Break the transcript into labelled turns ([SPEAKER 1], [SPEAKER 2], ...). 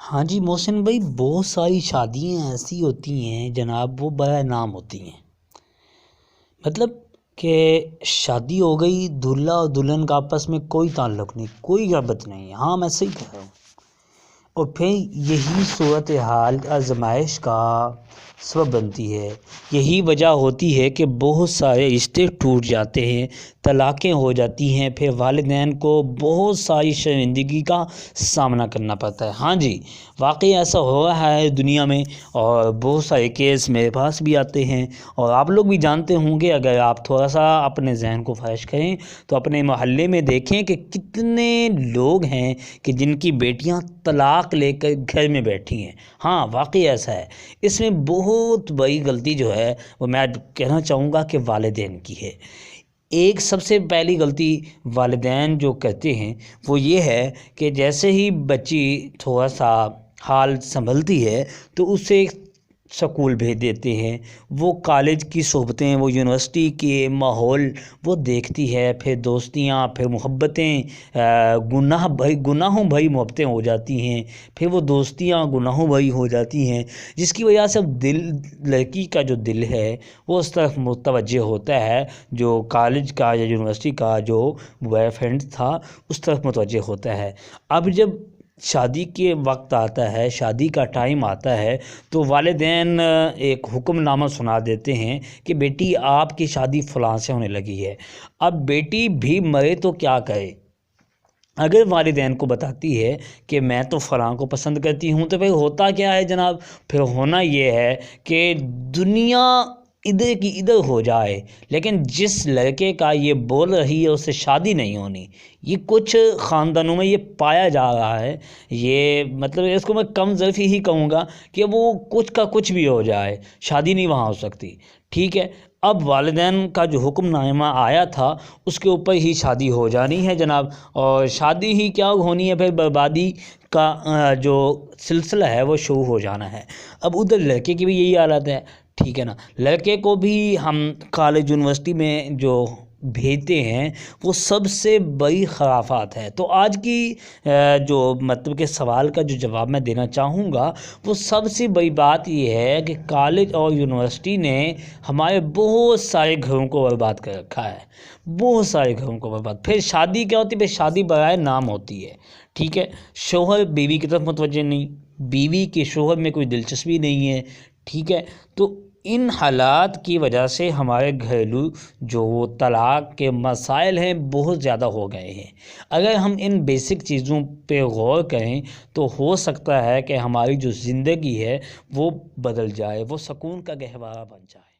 [SPEAKER 1] ہاں جی محسن بھائی، بہت ساری شادیاں ایسی ہوتی ہیں جناب، وہ بڑا نام ہوتی ہیں۔ مطلب کہ شادی ہو گئی، دلہا اور دلہن کا آپس میں کوئی تعلق نہیں، کوئی ربط نہیں۔ ہاں میں صحیح کہہ رہا ہوں۔ اور پھر یہی صورتحال آزمائش کا سبب بنتی ہے، یہی وجہ ہوتی ہے کہ بہت سارے رشتے ٹوٹ جاتے ہیں، طلاقیں ہو جاتی ہیں، پھر والدین کو بہت ساری شرمندگی کا سامنا کرنا پڑتا ہے۔ ہاں جی، واقعی ایسا ہو رہا ہے دنیا میں، اور بہت سارے کیس میرے پاس بھی آتے ہیں، اور آپ لوگ بھی جانتے ہوں گے۔ اگر آپ تھوڑا سا اپنے ذہن کو فرش کریں تو اپنے محلے میں دیکھیں کہ کتنے لوگ ہیں کہ جن کی بیٹیاں طلاق لے کر گھر میں بیٹھی ہیں۔ ہاں واقعی ایسا ہے۔ اس میں بہت بڑی غلطی جو ہے وہ میں کہنا چاہوں گا کہ والدین کی ہے۔ ایک سب سے پہلی غلطی والدین جو کرتے ہیں وہ یہ ہے کہ جیسے ہی بچی تھوڑا سا حال سنبھلتی ہے تو اسے سکول بھیج دیتے ہیں، وہ کالج کی صحبتیں، وہ یونیورسٹی کے ماحول وہ دیکھتی ہے، پھر دوستیاں، پھر محبتیں، گناہوں بھری محبتیں ہو جاتی ہیں، پھر وہ دوستیاں گناہوں بھری ہو جاتی ہیں، جس کی وجہ سے اب لڑکی کا جو دل ہے وہ اس طرف متوجہ ہوتا ہے، جو کالج کا یا یونیورسٹی کا جو بوائے فرینڈ تھا اس طرف متوجہ ہوتا ہے۔ اب جب شادی کے وقت آتا ہے، شادی کا ٹائم آتا ہے، تو والدین ایک حکم نامہ سنا دیتے ہیں کہ بیٹی آپ کی شادی فلاں سے ہونے لگی ہے۔ اب بیٹی بھی مرے تو کیا کرے؟ اگر والدین کو بتاتی ہے کہ میں تو فلاں کو پسند کرتی ہوں، تو پھر ہوتا کیا ہے جناب؟ پھر ہونا یہ ہے کہ دنیا ادھر کی ادھر ہو جائے، لیکن جس لڑکے کا یہ بول رہی ہے اس سے شادی نہیں ہونی۔ یہ کچھ خاندانوں میں یہ پایا جا رہا ہے۔ یہ مطلب اس کو میں کم ظرفی ہی کہوں گا کہ وہ کچھ کا کچھ بھی ہو جائے، شادی نہیں وہاں ہو سکتی۔ ٹھیک ہے، اب والدین کا جو حکم نامہ آیا تھا اس کے اوپر ہی شادی ہو جانی ہے جناب، اور شادی ہی کیا ہونی ہے، پھر بربادی کا جو سلسلہ ہے وہ شروع ہو جانا ہے۔ اب ادھر لڑکے کی بھی یہی حالت ہے، ٹھیک ہے نا۔ لڑکے کو بھی ہم کالج یونیورسٹی میں جو بھیجتے ہیں وہ سب سے بڑی خرافات ہے۔ تو آج کی جو مطلب کہ سوال کا جو جواب میں دینا چاہوں گا، وہ سب سے بڑی بات یہ ہے کہ کالج اور یونیورسٹی نے ہمارے بہت سارے گھروں کو برباد کر رکھا ہے، بہت سارے گھروں کو برباد۔ پھر شادی کیا ہوتی ہے؟ پھر شادی برائے نام ہوتی ہے، ٹھیک ہے۔ شوہر بیوی کی طرف متوجہ نہیں، بیوی کے شوہر میں کوئی دلچسپی نہیں ہے، ٹھیک ہے۔ تو ان حالات کی وجہ سے ہمارے گھریلو جو طلاق کے مسائل ہیں بہت زیادہ ہو گئے ہیں۔ اگر ہم ان بیسک چیزوں پہ غور کریں تو ہو سکتا ہے کہ ہماری جو زندگی ہے وہ بدل جائے، وہ سکون کا گہوارہ بن جائے۔